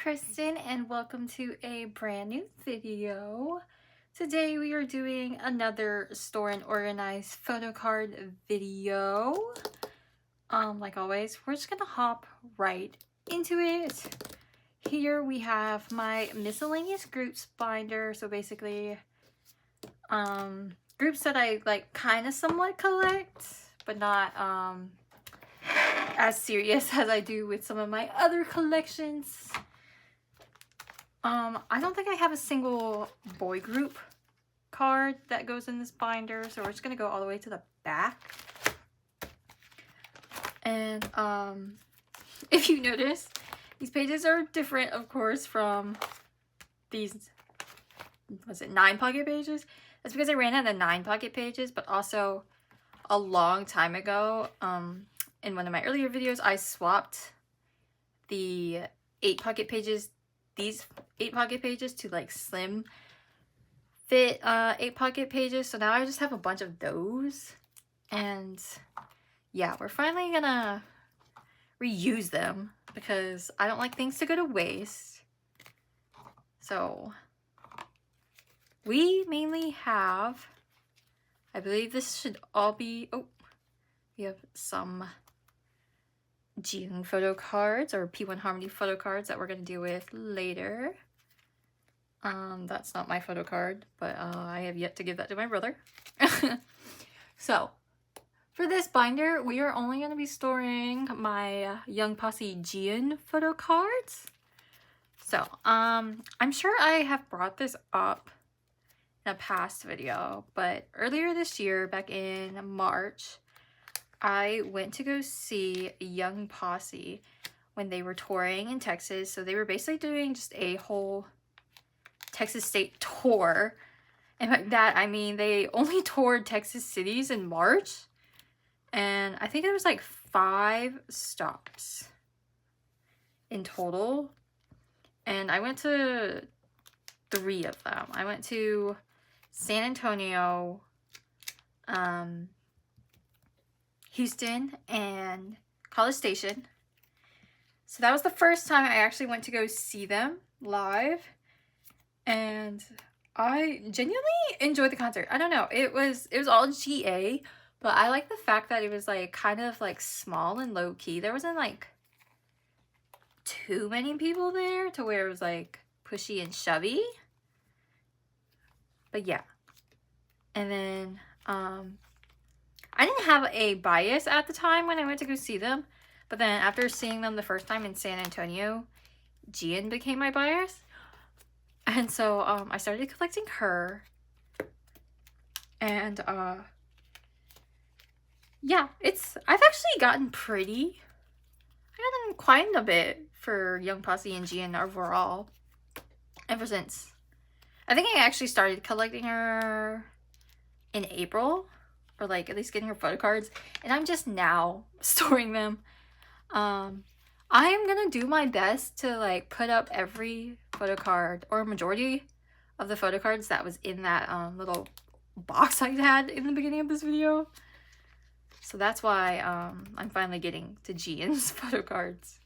Kristen and welcome to a brand new video. Today we are doing another store and organize photo card video. Like always, we're just gonna hop right into it. Here we have my miscellaneous groups binder. So basically, groups that I like kind of somewhat collect, but not as serious as I do with some of my other collections. I don't think I have a single boy group card that goes in this binder, so we're just gonna go all the way to the back. And if you notice, these pages are different, of course, from these, was it 9 pocket pages? That's because I ran out of 9 pocket pages, but also a long time ago, in one of my earlier videos, I swapped the 8 pocket pages, these 8 pocket pages, to like slim fit 8 pocket pages. So now I just have a bunch of those. And yeah, we're finally gonna reuse them because I don't like things to go to waste. So we mainly have, I believe this should all be, oh, we have some jeongin photo cards or P1harmony photo cards that we're going to deal with later. That's not my photo card, but I have yet to give that to my brother. So for this binder, we are only going to be storing my Young Posse jeongin photo cards. So I'm sure I have brought this up in a past video, but earlier this year, back in March, I went to go see Young Posse when they were touring in Texas. So they were basically doing just a whole Texas state tour. And by that, I mean they only toured Texas cities in March. And I think it was like 5 stops in total. And I went to 3 of them. I went to San Antonio, Houston, and College Station. So that was the first time I actually went to go see them live, and I genuinely enjoyed the concert. I don't know, it was all GA, but I like the fact that it was like kind of like small and low key. There wasn't like too many people there to where it was like pushy and shovey. But yeah, and then I didn't have a bias at the time when I went to go see them, but then after seeing them the first time in San Antonio, jeongin became my bias. And so I started collecting her. And yeah, I've actually gotten pretty. I gotten quite a bit for Young Posse and jeongin overall ever since. I think I actually started collecting her in April, or like at least getting her photo cards, and I'm just now storing them. I am gonna do my best to like put up every photo card, or majority of the photo cards that was in that little box I had in the beginning of this video. So that's why I'm finally getting to jeongin's photo cards.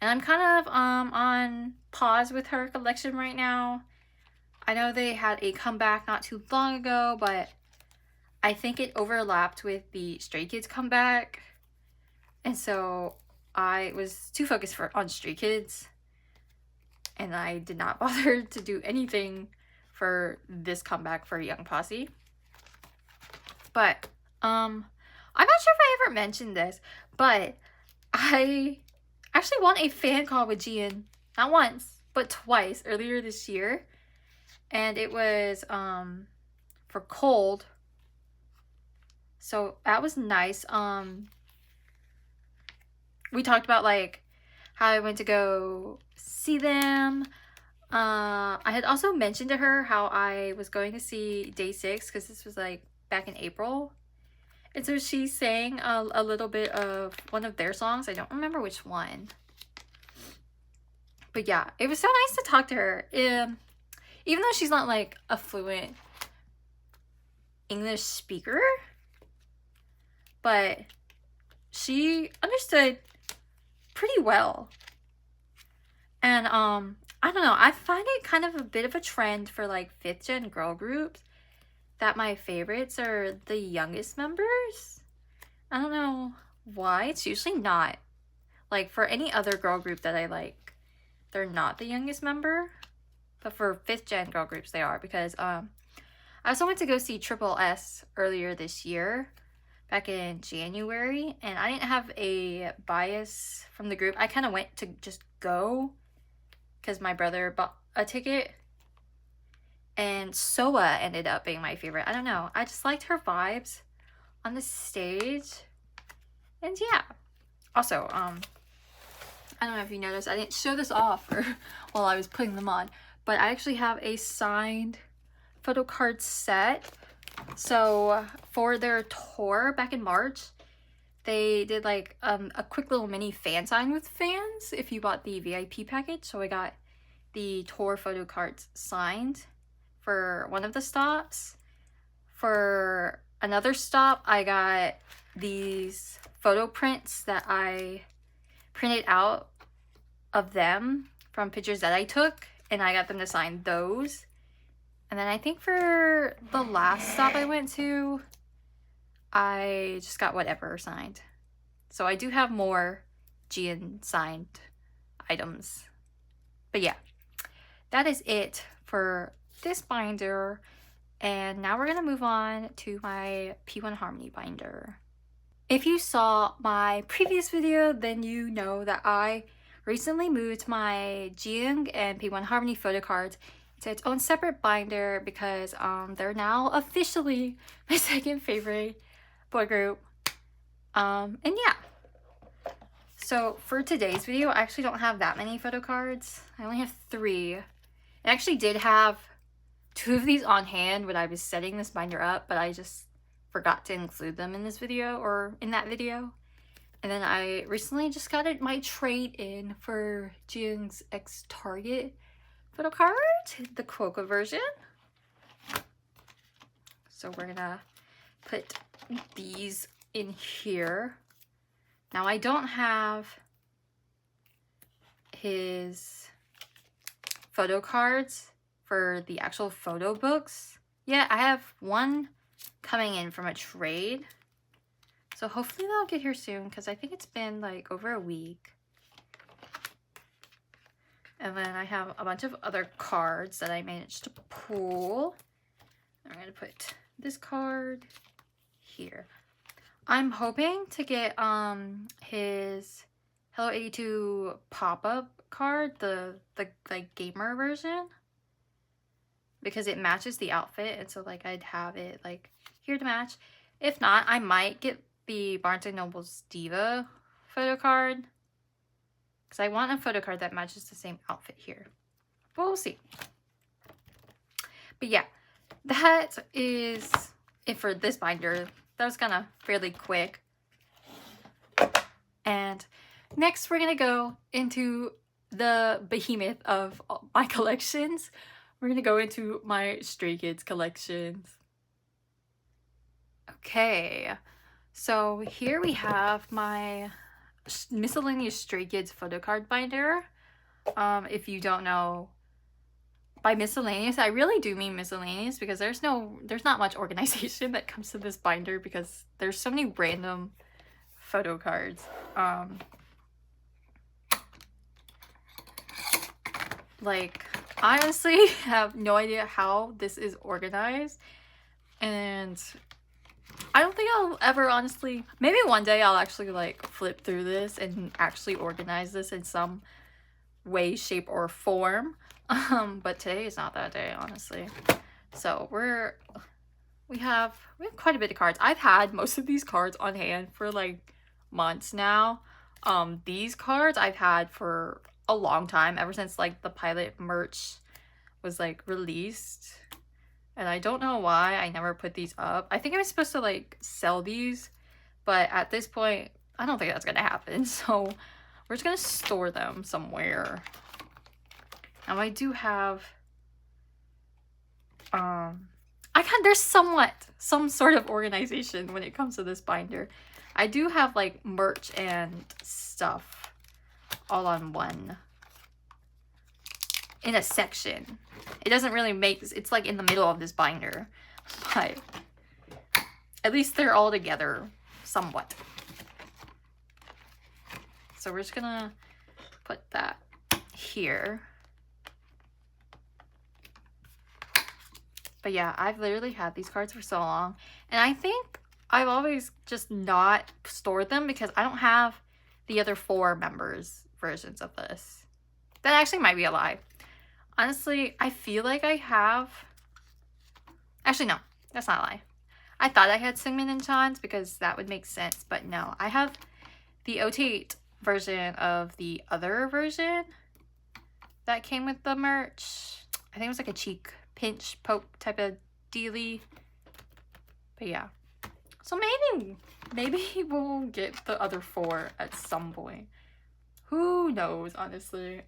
And I'm kind of on pause with her collection right now. I know they had a comeback not too long ago, but I think it overlapped with the Stray Kids comeback. And so I was too focused on Stray Kids, and I did not bother to do anything for this comeback for Young Posse. But I'm not sure if I ever mentioned this, but I actually won a fan call with jeongin, not once, but twice earlier this year. And it was for Cold. So that was nice. We talked about like how I went to go see them. I had also mentioned to her how I was going to see Day 6 because this was like back in April. And so she sang a little bit of one of their songs. I don't remember which one. But yeah, it was so nice to talk to her. Even though she's not like a fluent English speaker, but she understood pretty well. And I don't know, I find it kind of a bit of a trend for like 5th gen girl groups that my favorites are the youngest members. I don't know why. It's usually not. Like for any other girl group that I like, they're not the youngest member. But for 5th gen girl groups, they are, because I also went to go see Triple S earlier this year, back in January, and I didn't have a bias from the group. I kind of went to just go because my brother bought a ticket, and Soa ended up being my favorite. I don't know. I just liked her vibes on the stage, and yeah. Also, I don't know if you noticed, I didn't show this off while I was putting them on, but I actually have a signed photo card set. So for their tour back in March, they did like a quick little mini fan sign with fans if you bought the VIP package. So I got the tour photo cards signed for one of the stops. For another stop, I got these photo prints that I printed out of them from pictures that I took, and I got them to sign those. And then I think for the last stop I went to, I just got whatever signed. So I do have more jeongin signed items. But yeah, that is it for this binder. And now we're gonna move on to my P1harmony binder. If you saw my previous video, then you know that I recently moved my jeongin and P1harmony photo cards to its own separate binder because they're now officially my second favorite boy group. And yeah. So for today's video, I actually don't have that many photo cards. I only have 3. I actually did have 2 of these on hand when I was setting this binder up, but I just forgot to include them in this video or in that video. And then I recently just got my trade in for Jeong's X Target photo card, the Quokka version. So we're gonna put these in here. Now I don't have his photo cards for the actual photo books yet. I have one coming in from a trade. So hopefully they'll get here soon because I think it's been like over a week. And then I have a bunch of other cards that I managed to pull. I'm going to put this card here. I'm hoping to get his Hello 82 pop-up card, the like gamer version, because it matches the outfit, and so like I'd have it like here to match. If not, I might get the Barnes & Noble's Diva photo card, because I want a photo card that matches the same outfit here. But we'll see. But yeah, that is it for this binder. That was kind of fairly quick. And next we're going to go into the behemoth of my collections. We're going to go into my Stray Kids collections. Okay, so here we have my miscellaneous Stray Kids photo card binder. If you don't know, by miscellaneous, I really do mean miscellaneous because there's not much organization that comes to this binder because there's so many random photo cards. Like, I honestly have no idea how this is organized, and I don't think I'll ever honestly, maybe one day I'll actually like flip through this and actually organize this in some way, shape, or form. But today is not that day, honestly. So we have quite a bit of cards. I've had most of these cards on hand for like months now. These cards I've had for a long time, ever since like the pilot merch was like released. And I don't know why I never put these up. I think I was supposed to like sell these, but at this point I don't think that's gonna happen. So we're just gonna store them somewhere. Now I do have there's some sort of organization when it comes to this binder. I do have like merch and stuff all on one. In a section. It doesn't really make, it's like in the middle of this binder. But at least they're all together somewhat. So we're just gonna put that here. But yeah, I've literally had these cards for so long. And I think I've always just not stored them because I don't have the other 4 members versions of this. That actually might be a lie. Honestly, I feel like I have... Actually, no. That's not a lie. I thought I had Seungmin and Chan's because that would make sense. But no, I have the OT8 version of the other version that came with the merch. I think it was like a cheek pinch poke type of dealie. But yeah. So maybe we'll get the other 4 at some point. Who knows, honestly.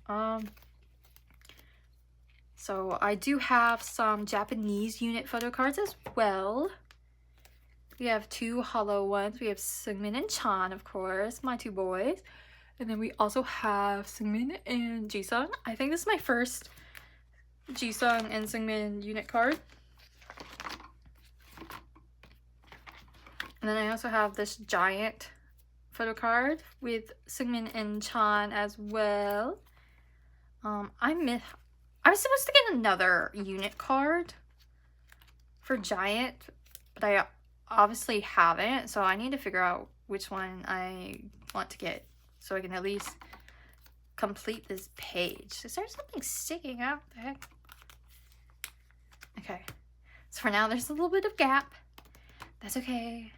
So I do have some Japanese unit photo cards as well. We have 2 hollow ones. We have Seungmin and Chan, of course, my 2 boys. And then we also have Seungmin and Jisung. I think this is my first Jisung and Seungmin unit card. And then I also have this giant photo card with Seungmin and Chan as well. I was supposed to get another unit card for giant, but I obviously haven't, so I need to figure out which one I want to get so I can at least complete this page. Is there something sticking out there? Okay, so for now there's a little bit of gap. That's okay.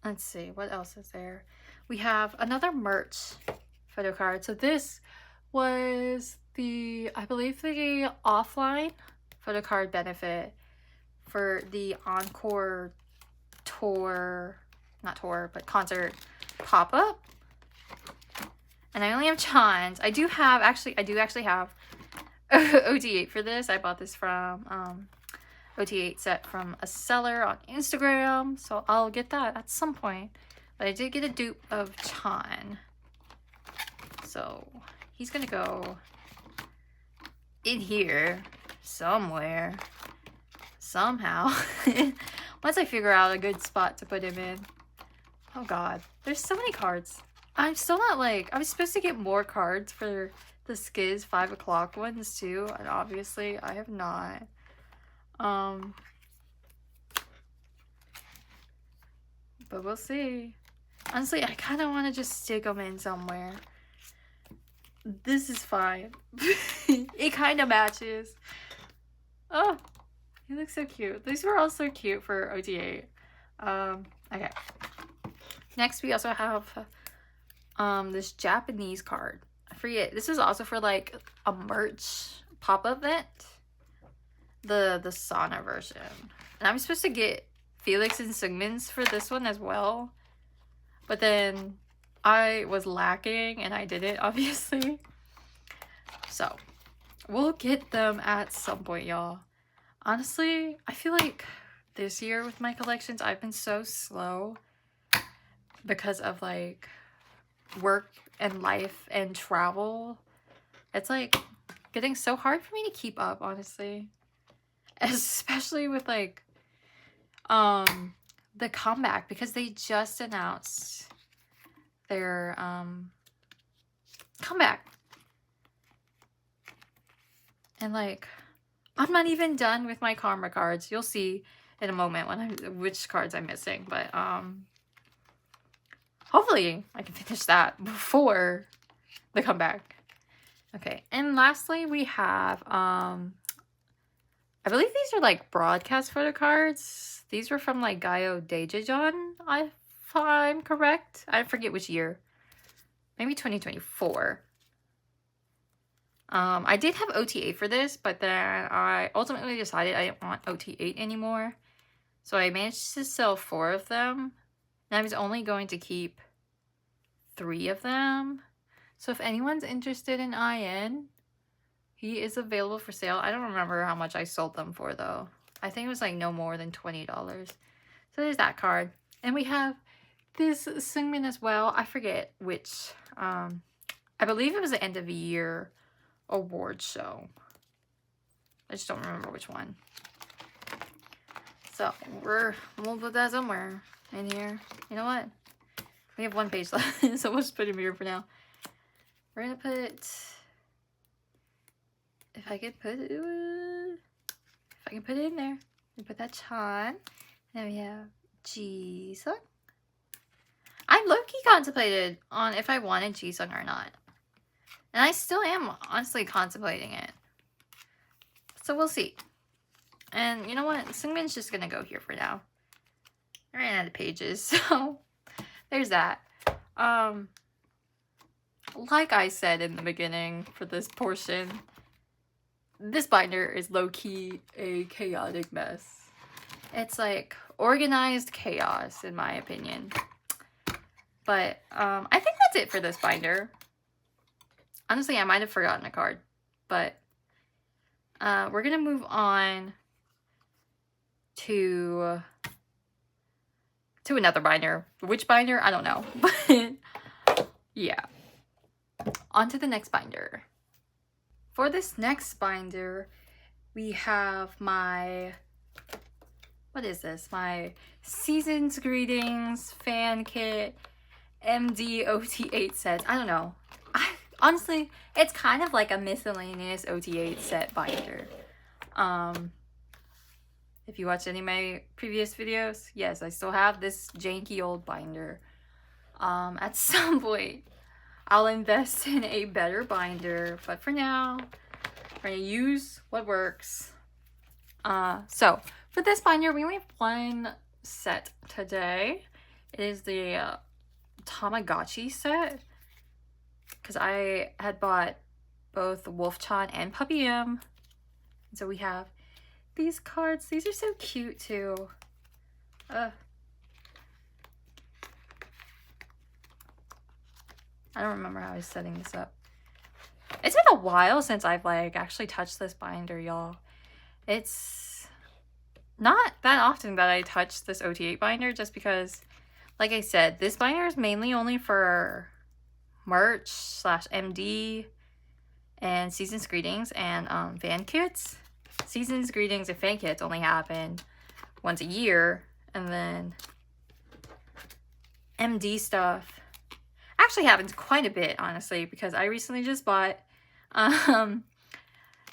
Let's see, what else is there? We have another merch photo card. So this was the, I believe, the offline photo card benefit for the Encore tour, not tour, but concert pop-up. And I only have Chan's. I do actually have OT8 for this. I bought this from OT8 set from a seller on Instagram, so I'll get that at some point. But I did get a dupe of Chan, so he's gonna go in here somewhere, somehow. Once I figure out a good spot to put him in. Oh god, there's so many cards. I'm still not like, I was supposed to get more cards for the Skiz 5 o'clock ones too, and obviously I have not. But we'll see. Honestly, I kind of want to just stick them in somewhere. This is fine. It kind of matches. Oh, he looks so cute. These were all so cute for OT8. Okay. Next, we also have this Japanese card. I forget. This is also for like a merch pop-up event. The sauna version. And I'm supposed to get Felix and Seungmin's for this one as well. But then I was lacking and I didn't, obviously. So we'll get them at some point, y'all. Honestly, I feel like this year with my collections, I've been so slow because of like work and life and travel. It's like getting so hard for me to keep up, honestly. Especially with like the comeback, because they just announced their comeback. And like, I'm not even done with my karma cards. You'll see in a moment when which cards I'm missing, but hopefully I can finish that before the comeback. Okay, and lastly we have I believe these are like broadcast photo cards. These were from like Gaio Daejeon, if I'm correct. I forget which year. Maybe 2024. I did have OT8 for this, but then I ultimately decided I didn't want OT8 anymore. So I managed to sell 4 of them. And I was only going to keep 3 of them. So if anyone's interested in IN, he is available for sale. I don't remember how much I sold them for though. I think it was like no more than $20. So there's that card. And we have this seungmin as well. I forget which. I believe it was the end of the year award show. I just don't remember which one. So we'll put that somewhere in here. You know what? We have one page left, so we'll just put it here for now. We're gonna put, if I can put it in there. We put that Chan. Then we have Jisung. I low-key contemplated on if I wanted Jisung or not. And I still am honestly contemplating it. So we'll see. And you know what? Seungmin's just gonna go here for now. I ran out of pages, so there's that. Like I said in the beginning for this portion, this binder is low-key a chaotic mess. It's like organized chaos, in my opinion. But I think that's it for this binder. Honestly, I might have forgotten a card, but we're gonna move on to another binder. Which binder? I don't know. But yeah. On to the next binder. For this next binder, we have my, what is this? My Season's Greetings fan kit MD OT8 set. I don't know. Honestly, it's kind of like a miscellaneous OT8 set binder. If you watched any of my previous videos, yes, I still have this janky old binder. At some point, I'll invest in a better binder, but for now, we're gonna use what works. So for this binder, we only have one set today. It is the Tamagotchi set, because I had bought both Wolf-chan and Puppy M. So we have these cards. These are so cute too. I don't remember how I was setting this up. It's been a while since I've like actually touched this binder, y'all. It's not that often that I touch this OT8 binder, just because, like I said, this binder is mainly only for merch / MD and Season's Greetings and fan kits. Season's Greetings and fan kits only happen once a year, and then MD stuff actually happens quite a bit, honestly, because I recently just bought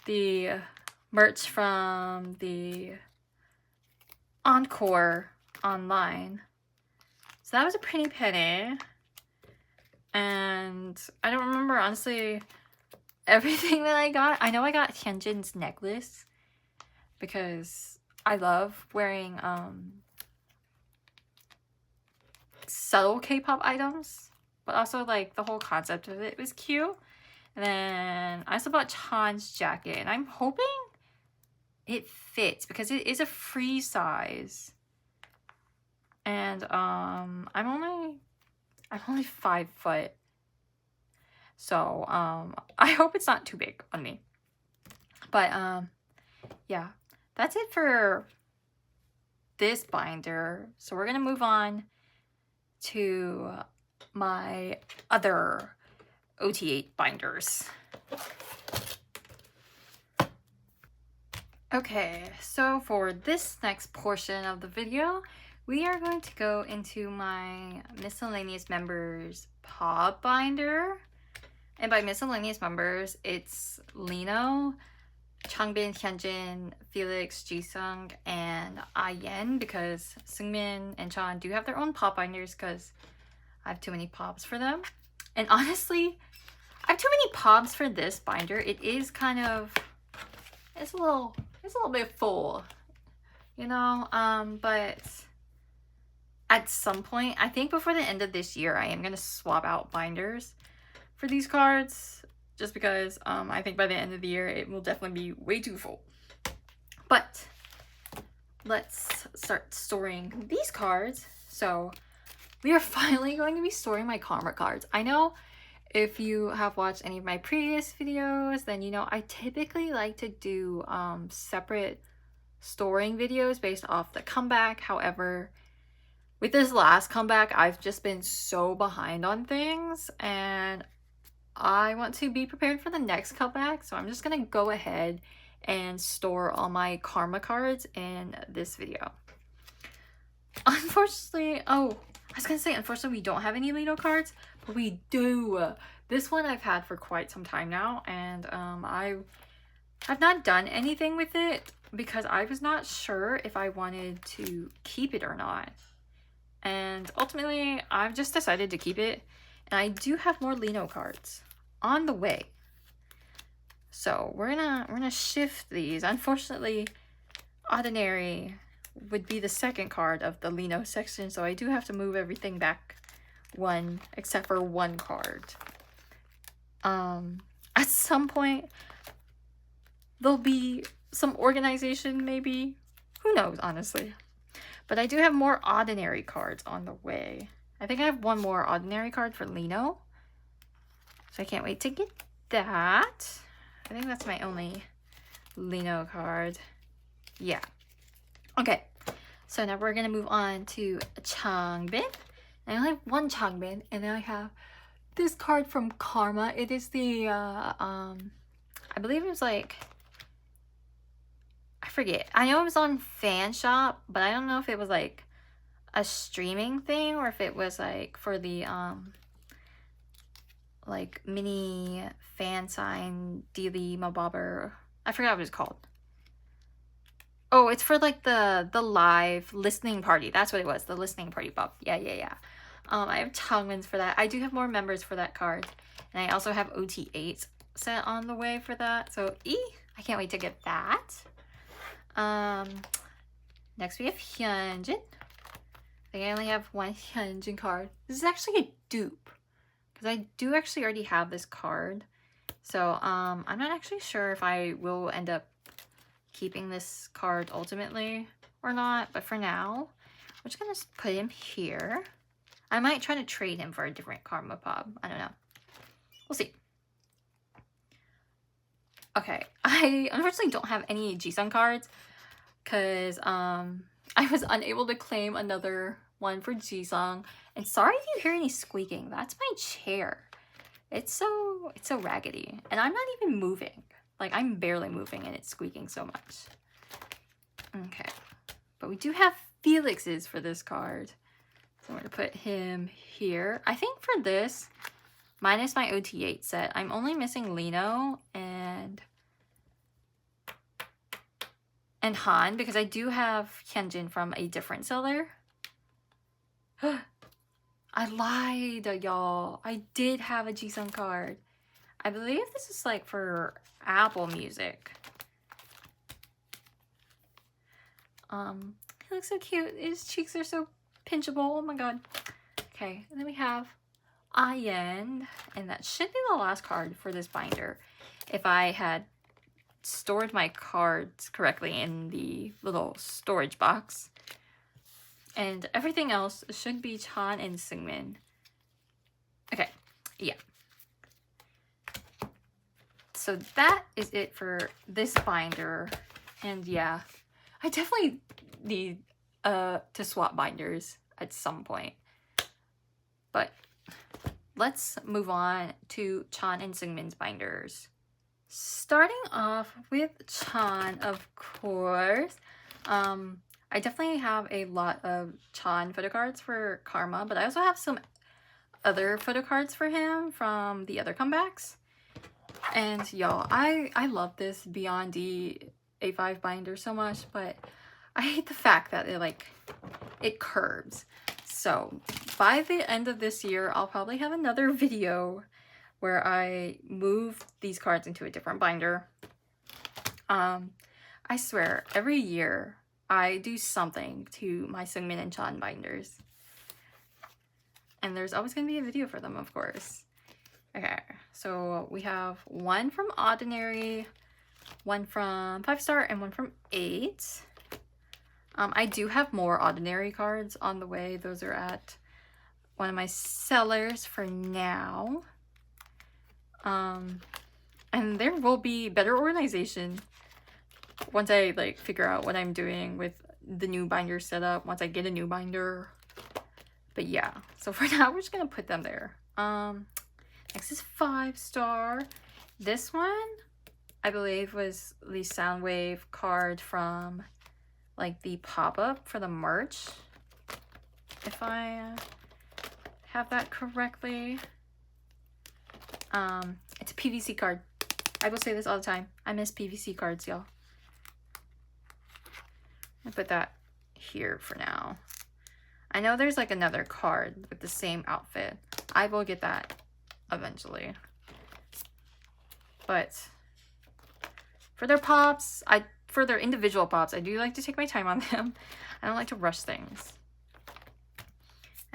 the merch from the Encore online. So that was a pretty penny. And I don't remember, honestly, everything that I got. I know I got Hyunjin's necklace because I love wearing subtle K-pop items, but also like the whole concept of it was cute. And then I also bought Chan's jacket, and I'm hoping it fits because it is a free size. And I'm only 5 foot. So I hope it's not too big on me. But yeah, that's it for this binder. So we're gonna move on to my other OT8 binders. Okay, so for this next portion of the video, we are going to go into my miscellaneous members pob binder. And by miscellaneous members, it's Lino, changbin, Hyunjin, Felix, Jisung, and Ayen, because Seungmin and Chan do have their own pop binders because I have too many pops for them. And honestly, I have too many pops for this binder. It is kind of, it's a little bit full, you know, but at some point, I think before the end of this year, I am going to swap out binders for these cards, just because I think by the end of the year, it will definitely be way too full. But let's start storing these cards. So we are finally going to be storing my karma cards. I know if you have watched any of my previous videos, then you know I typically like to do separate storing videos based off the comeback. However, with this last comeback, I've just been so behind on things, and I want to be prepared for the next comeback, so I'm just gonna go ahead and store all my karma cards in this video. Unfortunately, oh, I was gonna say, unfortunately, we don't have any Lino cards, but we do. This one I've had for quite some time now, and I've not done anything with it because I was not sure if I wanted to keep it or not. And ultimately, I've just decided to keep it, and I do have more Lino cards on the way. So we're gonna shift these. Unfortunately, Ordinary would be the second card of the Lino section, so I do have to move everything back one, except for one card. At some point, there'll be some organization, maybe. Who knows, honestly. But I do have more Ordinary cards on the way. I think I have one more Ordinary card for Lino. So I can't wait to get that. I think that's my only Lino card. Yeah. Okay. So now we're going to move on to Changbin. I only have one Changbin, and then I have this card from Karma. It is the, I believe it was like, I forget. I know it was on Fan Shop, but I don't know if it was like a streaming thing or if it was like for the, like mini fan sign Dealy Mabobber. I forgot what it's called. Oh, it's for like the live listening party. That's what it was. The listening party pop. Yeah. I have Changbins for that. I do have more members for that card. And I also have OT8 set on the way for that. So I can't wait to get that. Next we have Hyunjin. I think I only have one Hyunjin card. This is actually a dupe, because I do actually already have this card. So I'm not actually sure if I will end up keeping this card ultimately or not, but for now we're just gonna put him here. I might try to trade him for a different karma pob. I don't know. We'll see. Okay, I unfortunately don't have any Jisung cards because I was unable to claim another one for Jisung. And sorry if you hear any squeaking. That's my chair. It's so raggedy, and I'm not even moving. Like, I'm barely moving, and it's squeaking so much. Okay, but we do have Felix's for this card, so I'm gonna put him here. I think for this, minus my OT8 set, I'm only missing Lino and Han, because I do have Hyunjin from a different seller. I lied, y'all. I did have a Jisung card. I believe this is like for Apple Music. He looks so cute. His cheeks are so pinchable. Oh my god. Okay, and then we have Ian, and that should be the last card for this binder if I had stored my cards correctly in the little storage box. And everything else should be Chan and Seungmin. Okay, yeah. So that is it for this binder. And yeah, I definitely need to swap binders at some point. But let's move on to Chan and Seungmin's binders. Starting off with Chan, of course. I definitely have a lot of Chan photo cards for Karma, but I also have some other photo cards for him from the other comebacks. And y'all, I love this Beyond D A5 binder so much, but I hate the fact that it curves. So by the end of this year, I'll probably have another video where I move these cards into a different binder. I swear, every year I do something to my Seungmin and Chan binders. And there's always going to be a video for them, of course. Okay, so we have one from Ordinary, one from 5-star, and one from 8. I do have more Ordinary cards on the way. Those are at one of my sellers for now. And there will be better organization once I figure out what I'm doing with the new binder setup, once I get a new binder. But yeah, so for now we're just gonna put them there. Next is 5-star. This one, I believe, was the Soundwave card from like the pop-up for the merch, if I have that correctly. It's a PVC card. I will say this all the time. I miss PVC cards, y'all. I put that here for now. I know there's like another card with the same outfit. I will get that eventually. But for their pops, for their individual pops, I do like to take my time on them. I don't like to rush things.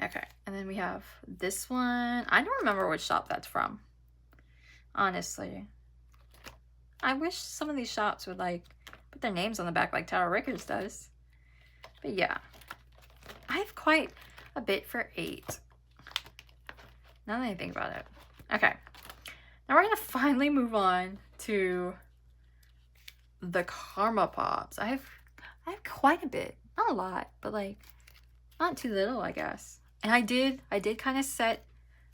Okay, and then we have this one. I don't remember which shop that's from, honestly. I wish some of these shops would like put their names on the back like Tower Records does. But yeah, I have quite a bit for 8. Now that I think about it. Okay, now we're gonna finally move on to the Karma Pops. I have quite a bit, not a lot, but like not too little, I guess. And I did kind of set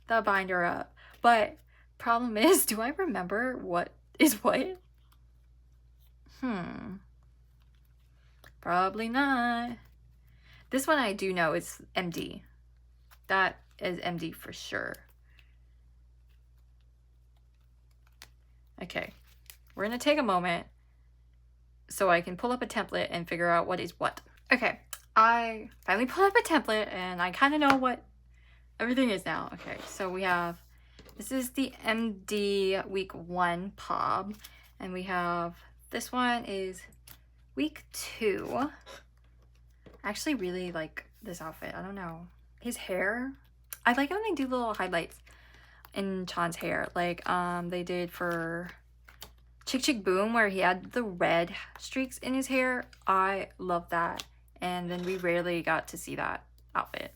the binder up, but problem is, do I remember what is what? Probably not. This one I do know is MD. That is MD for sure. Okay, we're gonna take a moment so I can pull up a template and figure out what is what. Okay, I finally pulled up a template and I kind of know what everything is now. Okay, so we have, this is the MD week 1 pob, and we have, this one is week 2. I actually really like this outfit. I don't know. His hair, I like when they do little highlights in Chan's hair, like they did for Chick Chick Boom, where he had the red streaks in his hair. I love that. And then we rarely got to see that outfit.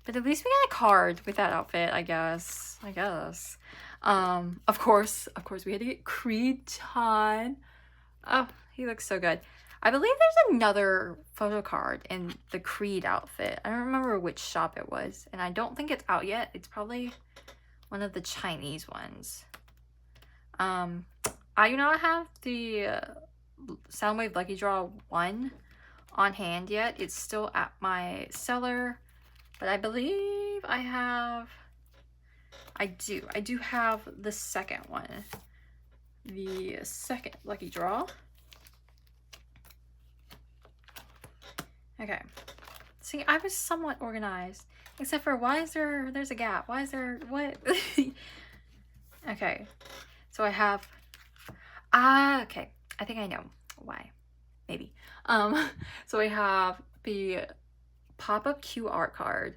But at least we got a card with that outfit, I guess. Of course, we had to get Creed Chan. Oh, he looks so good. I believe there's another photo card in the Creed outfit. I don't remember which shop it was. And I don't think it's out yet. It's probably one of the Chinese ones. I do not have the Soundwave Lucky Draw 1 on hand yet. It's still at my cellar. But I believe I do have the second one. The second Lucky Draw. Okay. See, I was somewhat organized. Except for, there's a gap. Why is there, what? Okay. So I have, okay. I think I know why. Maybe. So I have the pop-up QR card.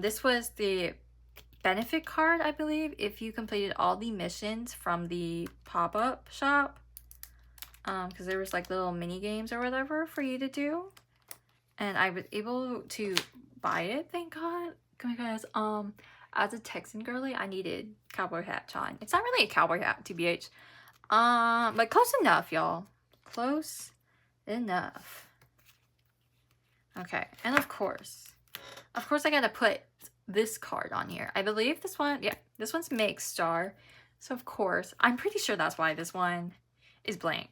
This was the benefit card, I believe, if you completed all the missions from the pop-up shop. Because there was like little mini games or whatever for you to do. And I was able to buy it, thank God. Because as a Texan girly, I needed cowboy hat Chan. It's not really a cowboy hat, TBH. But close enough, y'all. Close enough. Okay, and of course I gotta put this card on here. I believe this one, yeah, this one's Make Star. So of course, I'm pretty sure that's why this one is blank.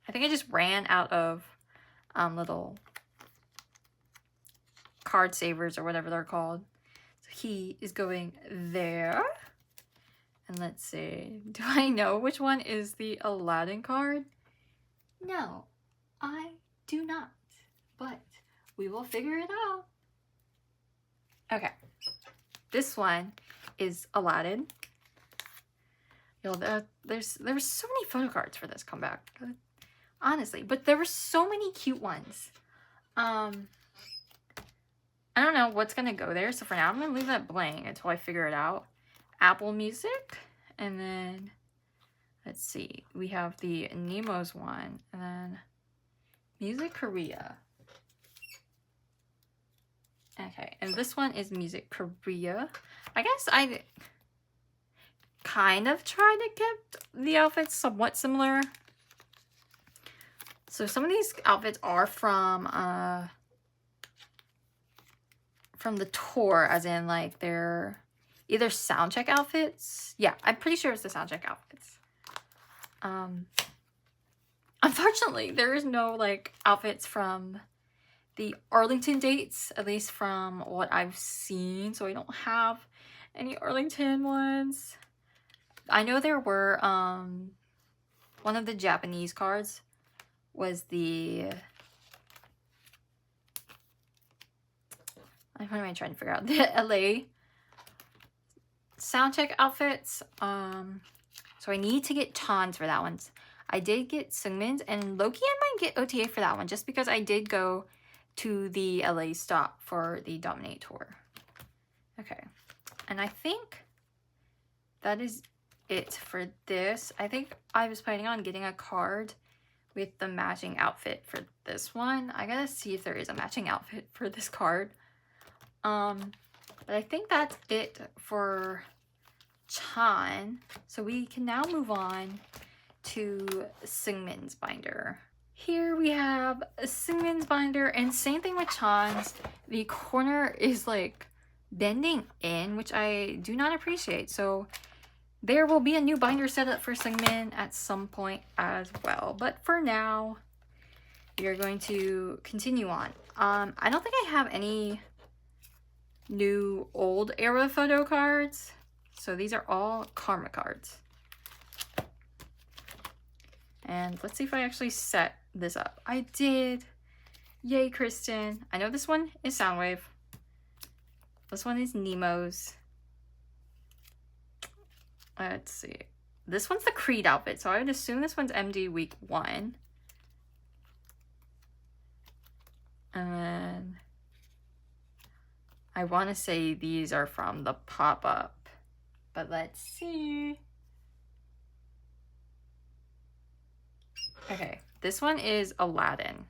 I think I just ran out of little card savers or whatever they're called. So he is going there. And let's see, do I know which one is the Aladdin card? No, I do not, but we will figure it out. Okay, this one is Aladdin. Yo, there were so many photo cards for this comeback, honestly, but there were so many cute ones. I don't know what's gonna go there, so for now I'm gonna leave that blank until I figure it out. Apple Music, and then let's see, we have the Nemo's one, and then Music Korea. Okay, and this one is Music Korea. I guess I kind of tried to keep the outfits somewhat similar. So some of these outfits are from from the tour, as in like their either soundcheck outfits. Yeah, I'm pretty sure it's the soundcheck outfits. Unfortunately, there is no like outfits from the Arlington dates, at least from what I've seen. So I don't have any Arlington ones. I know there were one of the Japanese cards was the what am I trying to figure out? The LA soundcheck outfits. So I need to get Chan's for that one. I did get Seungmin's, and Loki I might get OTA for that one just because I did go to the LA stop for the Dominate tour. Okay, and I think that is it for this. I think I was planning on getting a card with the matching outfit for this one. I gotta see if there is a matching outfit for this card. But I think that's it for Chan. So we can now move on to Seungmin's binder. Here we have a Seungmin's binder, and same thing with Chan's. The corner is like bending in, which I do not appreciate. So there will be a new binder set up for Seungmin at some point as well. But for now, we are going to continue on. I don't think I have any new old era photo cards. So these are all Karma cards. And let's see if I actually set this up. I did. Yay, Kristen. I know this one is Soundwave. This one is Nemo's. Let's see. This one's the Creed outfit, so I would assume this one's MD week 1. And then I want to say these are from the pop-up, but let's see. Okay, this one is Aladdin.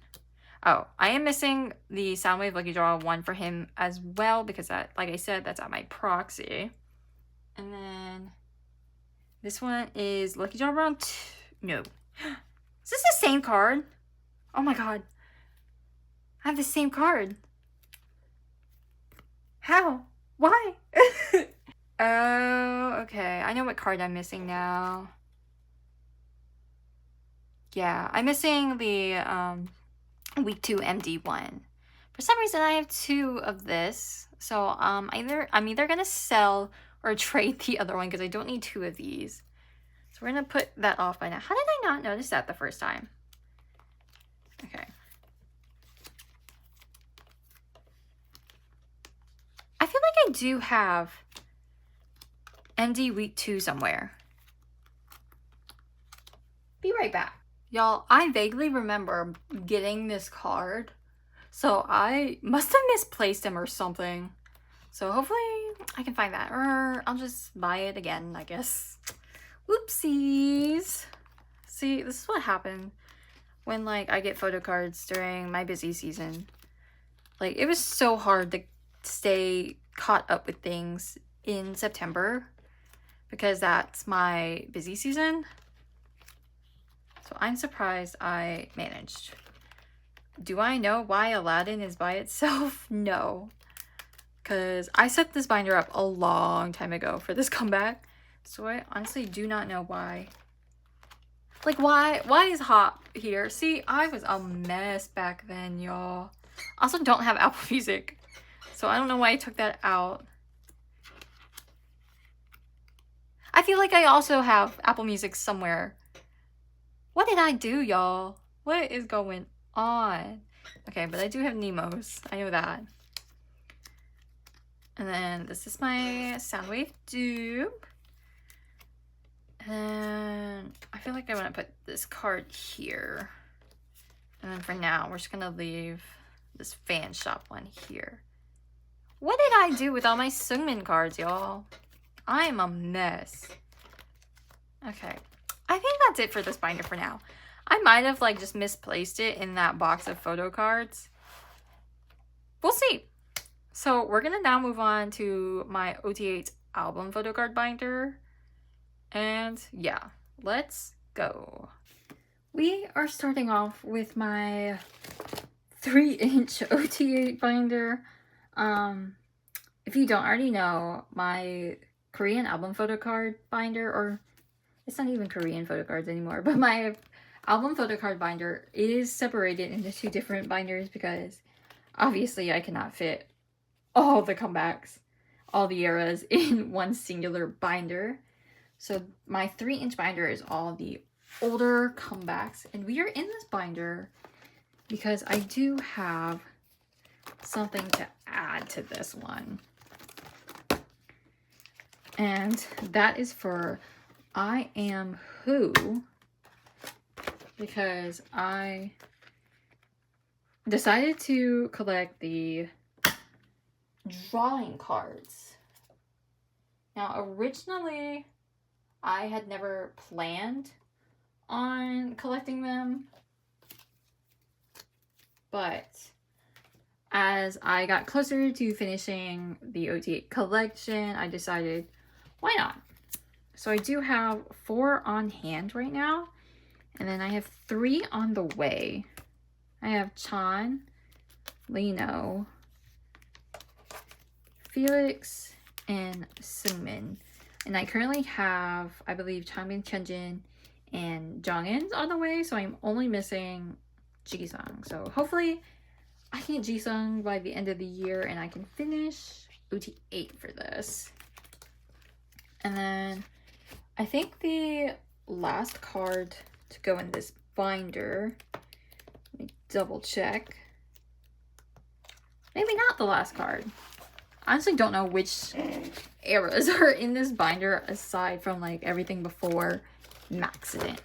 Oh, I am missing the Soundwave Lucky Draw 1 for him as well because that, like I said, that's at my proxy. And then this one is Lucky Draw Round 2. No. Is this the same card? Oh my god. I have the same card. How? Why? Oh, okay. I know what card I'm missing now. Yeah, I'm missing the week 2 MD1. For some reason, I have 2 of this. So I'm either gonna sell or trade the other one because I don't need 2 of these. So we're gonna put that off by now. How did I not notice that the first time? Okay. I feel like I do have MD week 2 somewhere. Be right back. Y'all, I vaguely remember getting this card, so I must have misplaced him or something. So hopefully I can find that, or I'll just buy it again, I guess. Whoopsies. See, this is what happened when like I get photo cards during my busy season. Like, it was so hard to stay caught up with things in September because that's my busy season. So I'm surprised I managed. Do I know why Aladdin is by itself? No. Because I set this binder up a long time ago for this comeback. So I honestly do not know why. Like, why is Hop here? See, I was a mess back then, y'all. I also don't have Apple Music. So I don't know why I took that out. I feel like I also have Apple Music somewhere. What did I do, y'all? What is going on? Okay, but I do have Nemo's. I know that. And then this is my Soundwave dupe. And I feel like I want to put this card here. And then for now, we're just going to leave this fan shop one here. What did I do with all my Seungmin cards, y'all? I am a mess. Okay. I think that's it for this binder for now. I might have like just misplaced it in that box of photo cards. We'll see. So we're gonna now move on to my OT8 album photo card binder. And yeah, let's go. We are starting off with my 3-inch OT8 binder. if you don't already know, my Korean album photo card binder, or it's not even Korean photo cards anymore, but my album photo card binder is separated into 2 different binders because obviously I cannot fit all the comebacks, all the eras in one singular binder. So my 3-inch binder is all the older comebacks, and we are in this binder because I do have something to add to this one. And that is for I Am Who, because I decided to collect the drawing cards. Now, originally, I had never planned on collecting them, but as I got closer to finishing the OT8 collection, I decided, why not? So I do have 4 on hand right now, and then I have 3 on the way. I have Chan, Lino, Felix, and Seungmin. And I currently have, I believe, changbin, Hyunjin, and jeongin on the way, so I'm only missing Jisung. So hopefully I can get Jisung by the end of the year and I can finish OT8 for this. And then I think the last card to go in this binder, let me double check. Maybe not the last card. I honestly don't know which eras are in this binder aside from like everything before Maxident.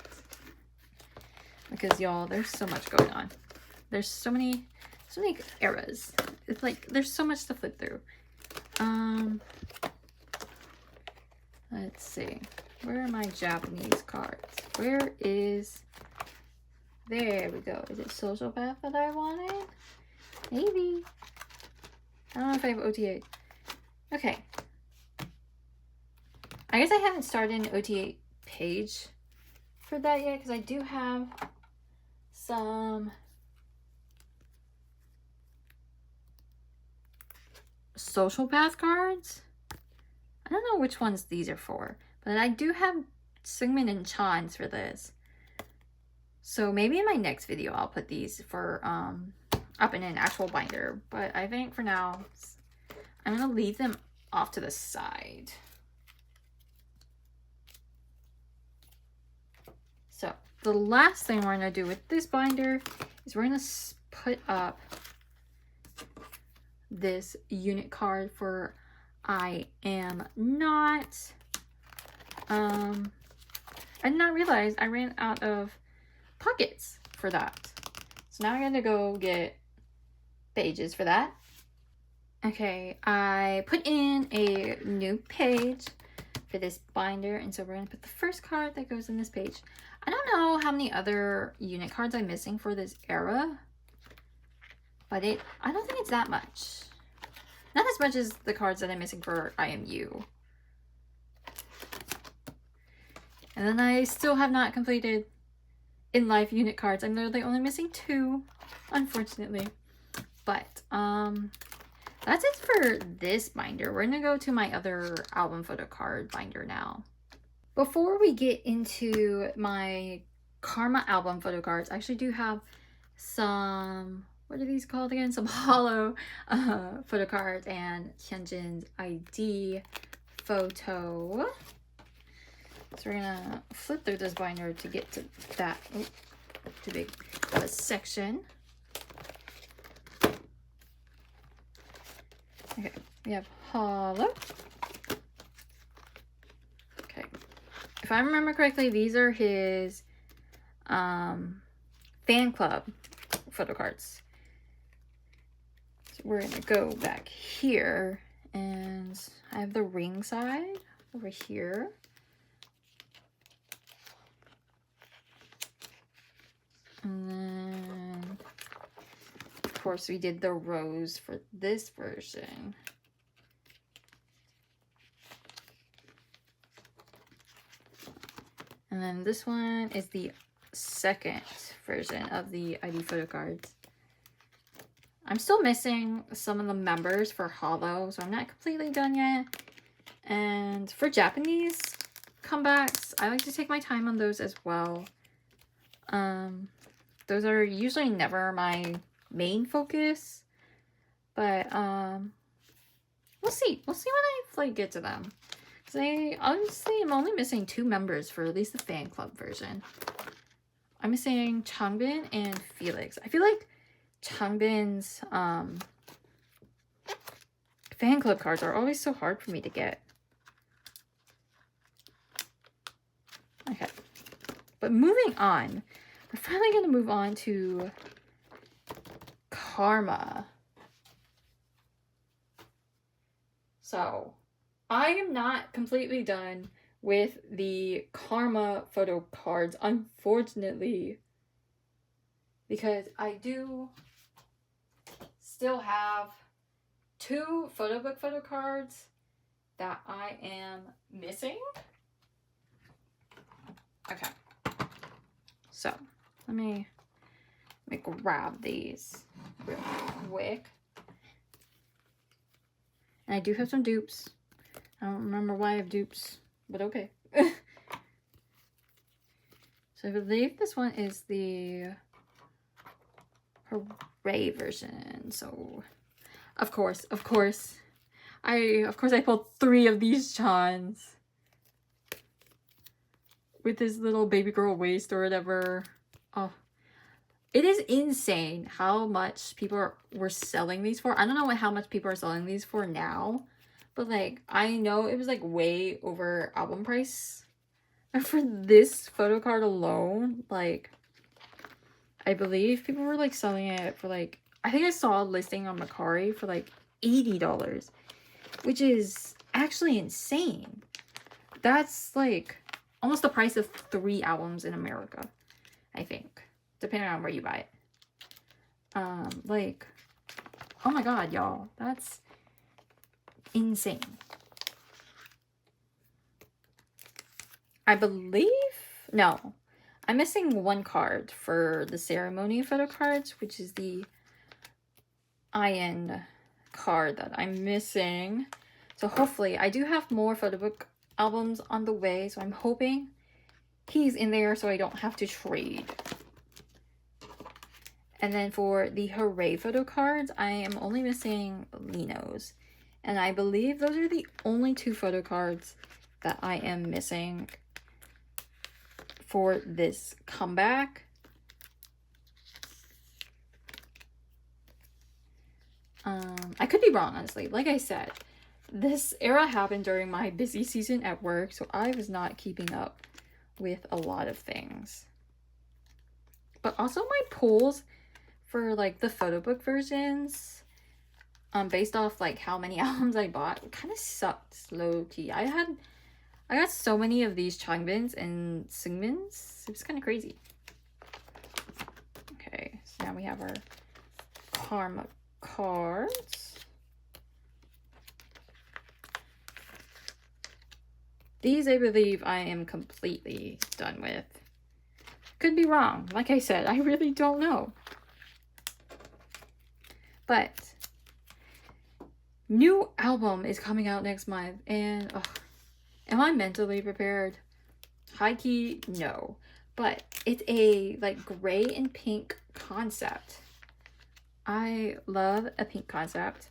Because y'all, there's so much going on. There's so many eras. It's like there's so much to flip through. Let's see. Where are my Japanese cards? Where is... There we go. Is it Social Path that I wanted? Maybe. I don't know if I have OT8. Okay. I guess I haven't started an OT8 page for that yet because I do have some Social Path cards. I don't know which ones these are for, but I do have Seungmin and Chan's for this. So maybe in my next video I'll put these for up in an actual binder, but I think for now I'm gonna leave them off to the side. So the last thing we're gonna do with this binder is we're gonna put up this unit card for I Am Not. I did not realize I ran out of pockets for that. So now I'm gonna go get pages for that. Okay, I put in a new page for this binder, and so we're gonna put the first card that goes in this page. I don't know how many other unit cards I'm missing for this era, but I don't think it's that much. Not as much as the cards that I'm missing for IMU. And then I still have not completed in life unit cards. I'm literally only missing 2, unfortunately. But that's it for this binder. We're gonna go to my other album photo card binder now. Before we get into my Karma album photo cards, I actually do have some, what are these called again? Some hollow photo cards and Hyunjin's ID photo. So we're gonna flip through this binder to get to that, oh, too big of a section. Okay, we have hollow. Okay, if I remember correctly, these are his fan club photo cards. So we're gonna go back here, and I have the ring side over here. And then, of course, we did the rose for this version. And then this one is the second version of the ID photo cards. I'm still missing some of the members for Hollow, so I'm not completely done yet. And for Japanese comebacks, I like to take my time on those as well. Those are usually never my main focus, but we'll see. We'll see when I get to them. Because I honestly am only missing 2 members for at least the fan club version. I'm missing Changbin and Felix. I feel like Changbin's fan club cards are always so hard for me to get. Okay. But moving on, we're finally going to move on to Karma. So, I am not completely done with the Karma photo cards, unfortunately, because I do still have 2 photo book photo cards that I am missing. Okay, so let me grab these real quick. And I do have some dupes. I don't remember why I have dupes, but okay. So I believe this one is the Hooray version. So of course I pulled 3 of these Chans with this little baby girl waist or whatever. Oh, it is insane how much people were selling these for. I don't know how much people are selling these for now, but like I know it was like way over album price. And for this photo card alone, like I believe people were like selling it for like, I think I saw a listing on Mercari for like $80, which is actually insane. That's like almost the price of 3 albums in America, I think, depending on where you buy it. Like, oh my god, y'all, that's insane. I believe, no, I'm missing 1 card for the ceremony photo cards, which is the Ian card that I'm missing. So hopefully, I do have more photo book albums on the way, so I'm hoping he's in there so I don't have to trade. And then for the Hooray photo cards, I am only missing Lino's. And I believe those are the only 2 photo cards that I am missing for this comeback. I could be wrong, honestly. Like I said, this era happened during my busy season at work, so I was not keeping up with a lot of things. But also my pulls for like the photo book versions, based off like how many albums I bought, kind of sucked low-key. I got so many of these changbins and seungmins. It was kind of crazy. Okay, so now we have our Karma cards. These I believe I am completely done with. Could be wrong. Like I said, I really don't know. But new album is coming out next month, and am I mentally prepared? High key, no. But it's a like gray and pink concept. I love a pink concept,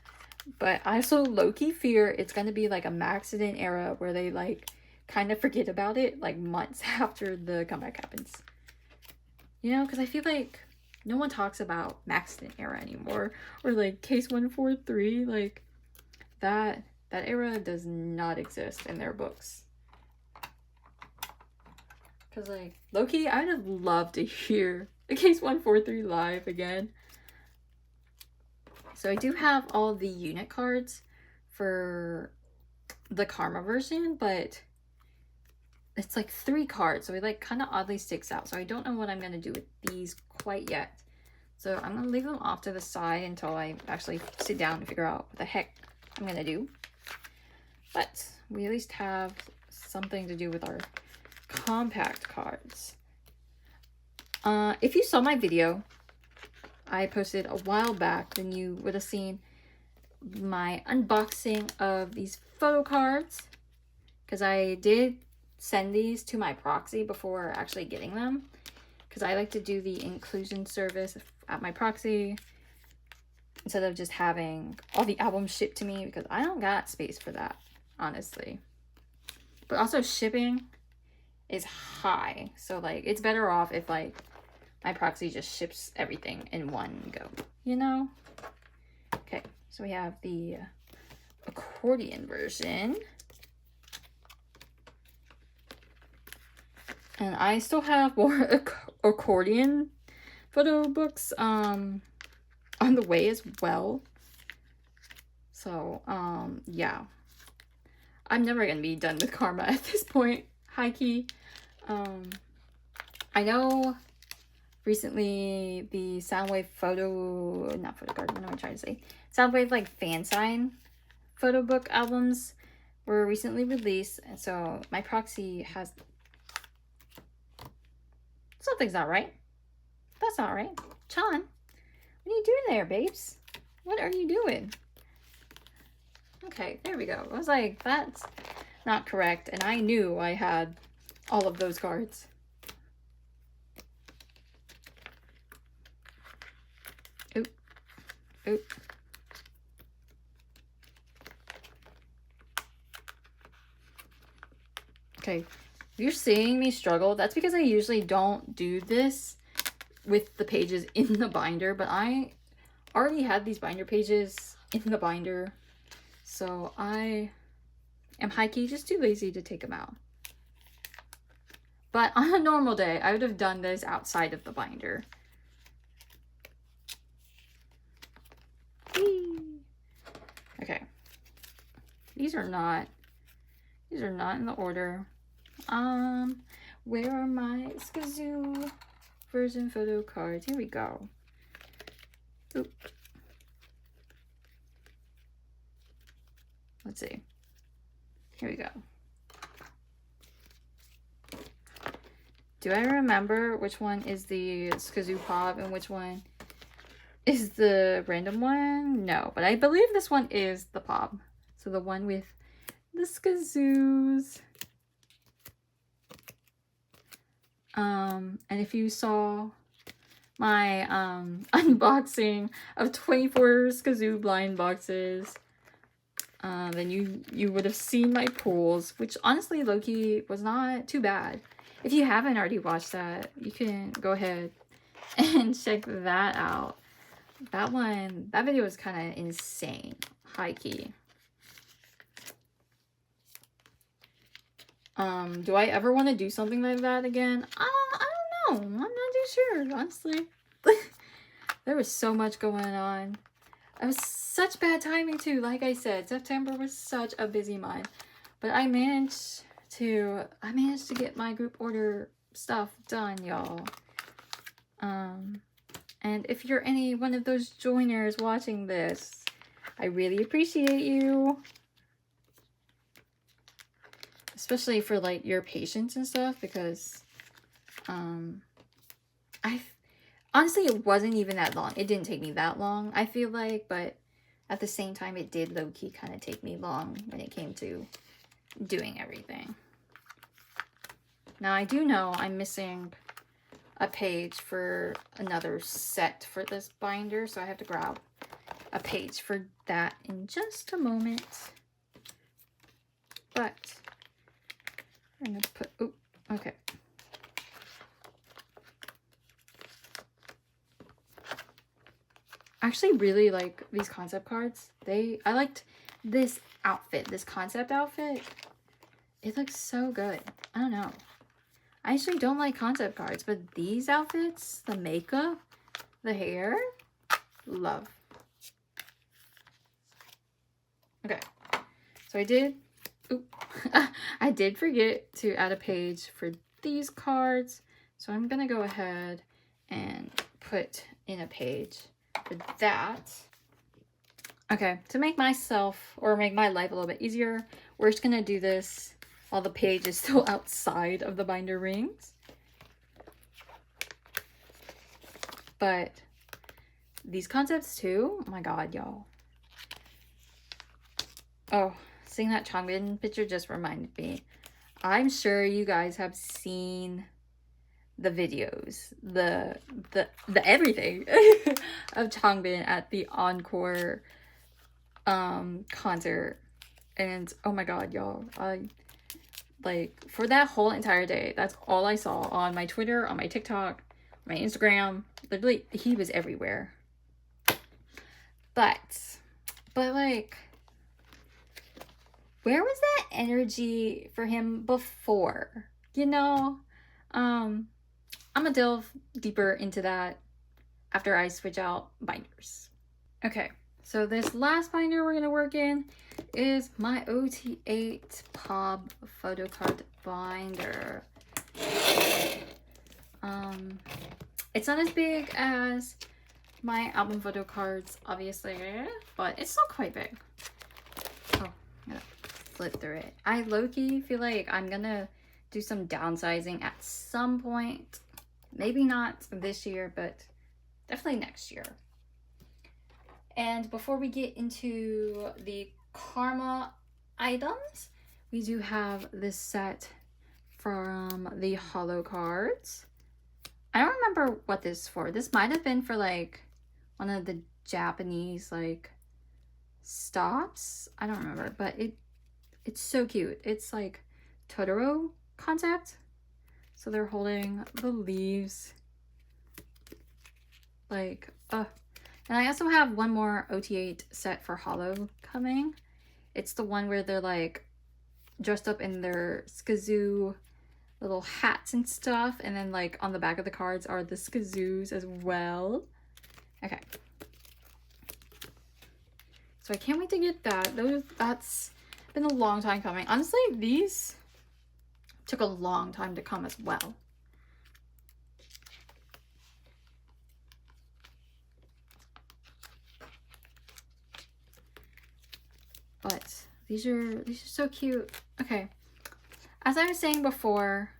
but I also low-key fear it's gonna be like a Maxident era where they like kind of forget about it like months after the comeback happens. You know, because I feel like no one talks about Maxident era anymore, or like Case 143, like that era does not exist in their books. Because like low-key, I'd have loved to hear the Case 143 live again. So I do have all the unit cards for the Karma version, but it's like 3 cards, so it like kind of oddly sticks out. So I don't know what I'm going to do with these quite yet. So I'm going to leave them off to the side until I actually sit down and figure out what the heck I'm going to do. But we at least have something to do with our compact cards. If you saw my video I posted a while back, then you would have seen my unboxing of these photo cards, because I did send these to my proxy before actually getting them, because I like to do the inclusion service at my proxy instead of just having all the albums shipped to me, because I don't got space for that, honestly. But also shipping is high, so like it's better off if like my proxy just ships everything in one go, you know? Okay, so we have the accordion version. And I still have more accordion photo books on the way as well. So, yeah. I'm never gonna be done with Karma at this point, high key. I know recently the Soundwave not photo card, what am I trying to say? Soundwave like fan sign photo book albums were recently released, and so my proxy has... Something's not right. That's not right. Chan, what are you doing there, babes? What are you doing? Okay, there we go. I was like, that's not correct, and I knew I had all of those cards. Oop. Oop. Okay, if you're seeing me struggle, that's because I usually don't do this with the pages in the binder, but I already had these binder pages in the binder, so I am high-key just too lazy to take them out. But on a normal day, I would have done this outside of the binder. Whee! Okay. These are not in the order. Where are my Skazoo version photo cards? Here we go. Oop. Let's see. Here we go. Do I remember which one is the Skazoo Pop and which one is the random one? No, but I believe this one is the Pop. So the one with the Skazoos. And if you saw my unboxing of 24 Skazoo blind boxes, then you would have seen my pulls, which honestly, low-key, was not too bad. If you haven't already watched that, you can go ahead and check that out. That video was kind of insane, high-key. Do I ever want to do something like that again? I don't know. I'm not too sure, honestly. There was so much going on. It was such bad timing too. Like I said, September was such a busy month. But I managed to get my group order stuff done, y'all. And if you're any one of those joiners watching this, I really appreciate you. Especially for like your patience and stuff, because honestly, it wasn't even that long. It didn't take me that long, I feel like, but at the same time, it did low-key kind of take me long when it came to doing everything. Now, I do know I'm missing a page for another set for this binder, so I have to grab a page for that in just a moment. But I'm gonna put, oh, okay. I actually really like these concept cards. I liked this outfit, this concept outfit. It looks so good. I don't know. I actually don't like concept cards, but these outfits, the makeup, the hair, love. Okay, so I did forget to add a page for these cards, so I'm gonna go ahead and put in a page for that. Okay, to make my life a little bit easier, we're just gonna do this while the page is still outside of the binder rings. But these concepts too. Oh my god, y'all. Oh, seeing that changbin picture just reminded me. I'm sure you guys have seen the videos, the everything of changbin at the encore concert. And oh my god, y'all, like for that whole entire day, that's all I saw on my Twitter, on my TikTok, my Instagram. Literally, he was everywhere. But like, where was that energy for him before? You know, I'm gonna delve deeper into that after I switch out binders. Okay, so this last binder we're gonna work in is my OT8 Pob photocard binder. It's not as big as my album photo cards, obviously, but it's still quite big. Oh, I'm gonna flip through it. I low-key feel like I'm gonna do some downsizing at some point. Maybe not this year, but definitely next year. And before we get into the Karma items, we do have this set from the Holo cards. I don't remember what this is for. This might have been for like one of the Japanese like stops. I don't remember, but it's so cute. It's like Totoro concept. So they're holding the leaves. Like, and I also have one more OT8 set for Holo coming. It's the one where they're like dressed up in their SKZOO little hats and stuff, and then like on the back of the cards are the SKZOOs as well. Okay, so I can't wait to get that. That's been a long time coming. Honestly, these took a long time to come as well. But these are so cute. Okay, as I was saying before,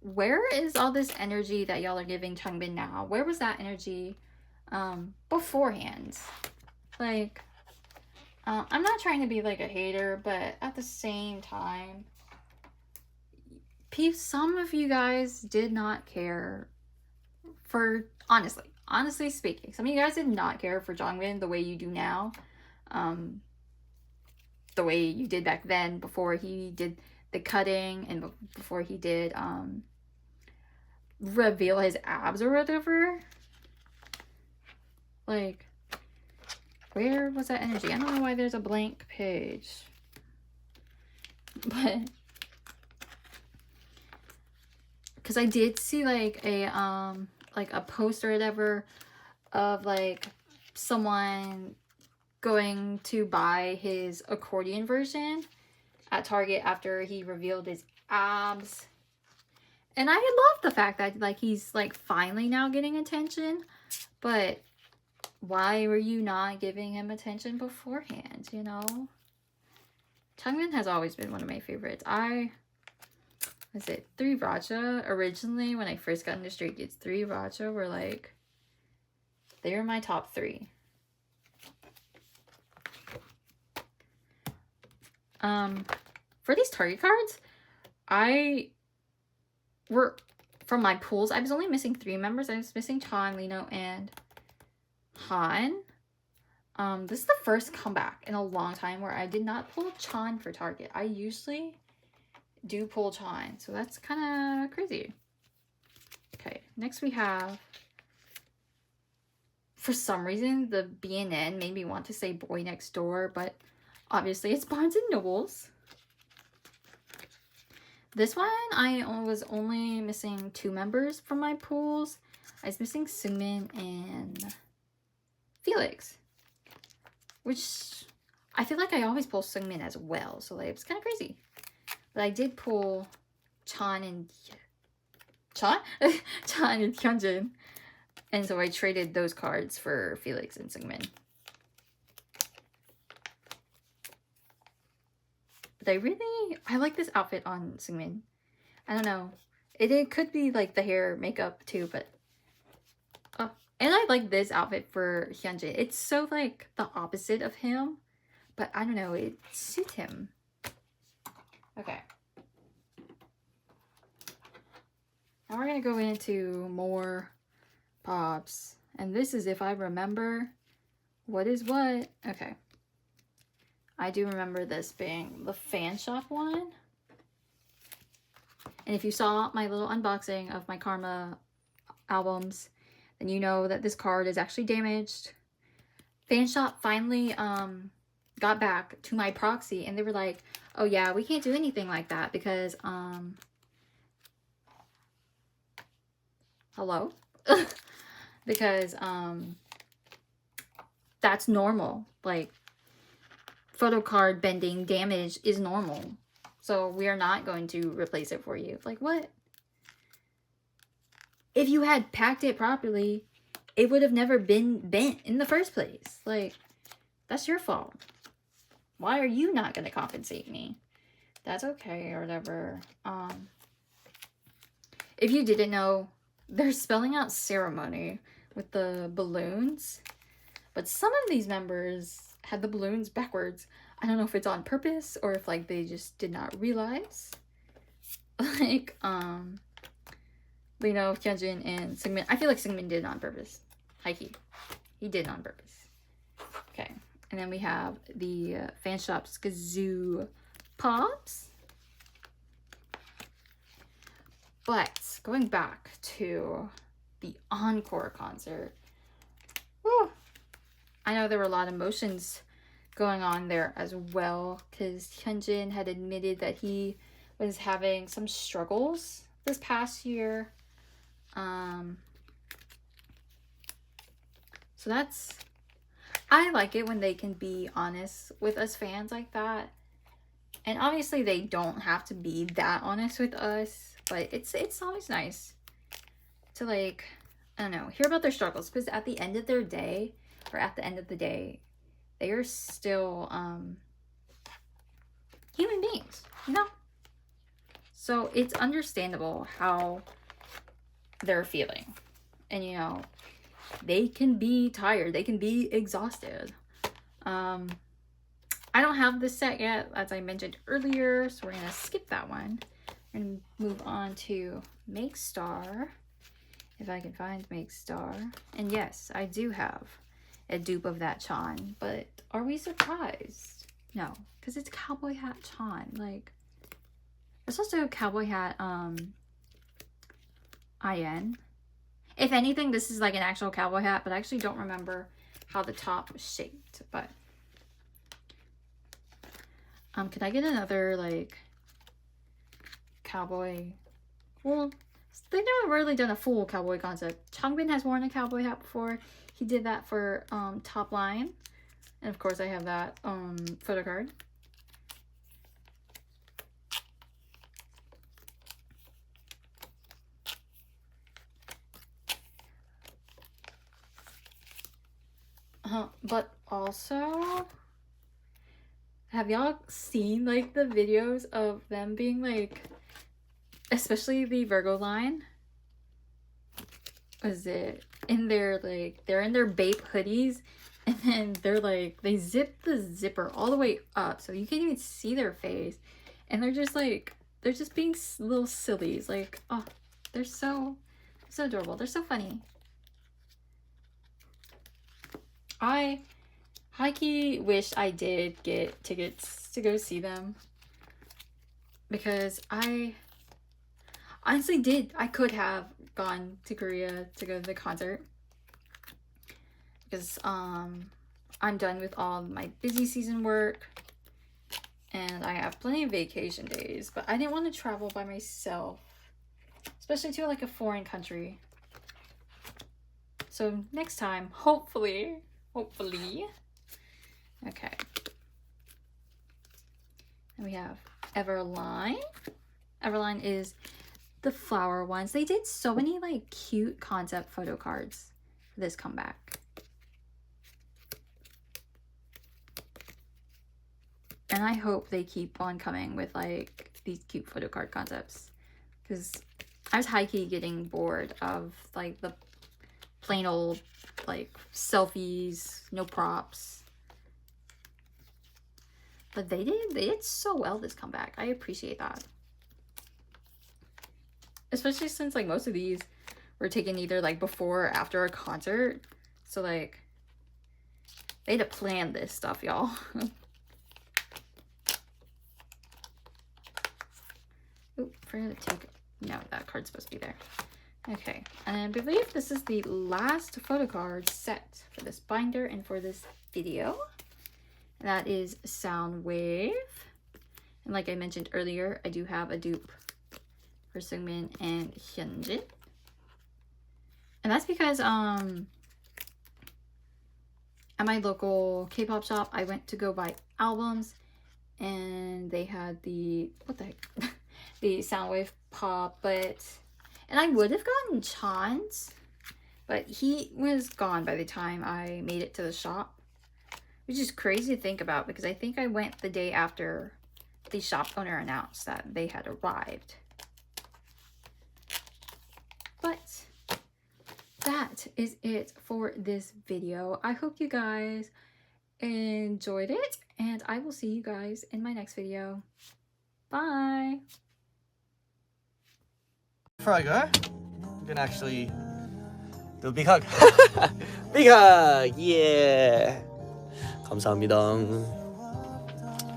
where is all this energy that y'all are giving changbin now? Where was that energy beforehand? Like, I'm not trying to be like a hater, but at the same time, some of you guys did not care for, honestly speaking, some of you guys did not care for Jeongin the way you do now. The way you did back then, before he did the cutting and before he did reveal his abs or whatever. Like, where was that energy? I don't know why there's a blank page, but because I did see like a post or whatever of like someone going to buy his accordion version at Target after he revealed his abs. And I love the fact that like he's like finally now getting attention, but why were you not giving him attention beforehand, you know? Changbin has always been one of my favorites. Was it 3 Raja? Originally, when I first got into Stray Kids, 3 Raja were like, they were my top 3. For these Target cards, from my pools, I was only missing 3 members. I was missing Chan, Lino, and Han. This is the first comeback in a long time where I did not pull Chan for Target. I usually do pull Chan, so that's kind of crazy. Okay, next we have, for some reason, the BNN made me want to say Boy Next Door, but obviously it's Barnes & Nobles. This one, I was only missing 2 members from my pools. I was missing Seungmin and Felix, which I feel like I always pull Seungmin as well, so like it's kind of crazy. But I did pull Chan and Hyunjin, and so I traded those cards for Felix and Seungmin. But I like this outfit on Seungmin. I don't know. It could be like the hair makeup too, but And I like this outfit for Hyunjin. It's so like the opposite of him, but I don't know, it suits him. Okay. Now we're gonna go into more pops. And this is if I remember what is what. Okay. I do remember this being the fan shop one. And if you saw my little unboxing of my Karma albums, then you know that this card is actually damaged. Fan shop finally got back to my proxy and they were like, oh yeah, we can't do anything like that because hello? Because that's normal. Like, photo card bending damage is normal. So we are not going to replace it for you. Like, what? If you had packed it properly, it would have never been bent in the first place. Like, that's your fault. Why are you not going to compensate me? That's okay or whatever. If you didn't know, they're spelling out ceremony with the balloons. But some of these members had the balloons backwards. I don't know if it's on purpose or if like they just did not realize. Like, you know, Hyunjin and Seungmin. I feel like Seungmin did it on purpose. He did it on purpose. Okay. And then we have the fan shop's Kazoo Pops. But going back to the encore concert. Whew, I know there were a lot of emotions going on there as well, because Hyunjin had admitted that he was having some struggles this past year. So that's, I like it when they can be honest with us fans like that. And obviously they don't have to be that honest with us, but it's always nice to, like, I don't know, hear about their struggles, because at the end of their day, or at the end of the day, they are still human beings, you know? So it's understandable how they're feeling. And, you know, they can be tired. They can be exhausted. I don't have this set yet, as I mentioned earlier, so we're going to skip that one and move on to Make Star. If I can find Make Star. And yes, I do have a dupe of that Chan, but are we surprised? No, because it's Cowboy Hat Chan. Like, there's also a Cowboy Hat IN. If anything, this is like an actual cowboy hat, but I actually don't remember how the top was shaped. But could I get another like cowboy? Well, they've never really done a full cowboy concept. Changbin has worn a cowboy hat before. He did that for Top Line. And of course I have that photo card. But also, have y'all seen like the videos of them being like, especially the Virgo line? Was it in their like, they're in their Bape hoodies, and then they're like, they zip the zipper all the way up so you can't even see their face, and they're just like, they're just being little sillies. Like, oh, they're so adorable. They're so funny. I high-key wish I did get tickets to go see them, because I honestly did. I could have gone to Korea to go to the concert, because I'm done with all my busy season work and I have plenty of vacation days, but I didn't want to travel by myself, especially to like a foreign country. So next time, hopefully. Okay. And we have Everline. Everline is the flower ones. They did so many like cute concept photo cards for this comeback. And I hope they keep on coming with like these cute photo card concepts, because I was high-key getting bored of like the plain old like selfies, no props. But they did so well this comeback. I appreciate that. Especially since like most of these were taken either like before or after a concert. So like they had to plan this stuff, y'all. Oop, forgot to take, no, that card's supposed to be there. Okay, and I believe this is the last photo card set for this binder and for this video. That is Soundwave. And like I mentioned earlier, I do have a dupe for Seungmin and Hyunjin. And that's because at my local K-pop shop, I went to go buy albums and they had the, what the heck? The Soundwave pop, and I would have gotten Chan's, but he was gone by the time I made it to the shop. Which is crazy to think about because I think I went the day after the shop owner announced that they had arrived. But that is it for this video. I hope you guys enjoyed it, and I will see you guys in my next video. Bye! Before I go, I'm gonna actually do a big hug. Big hug! Yeah! 감사합니다.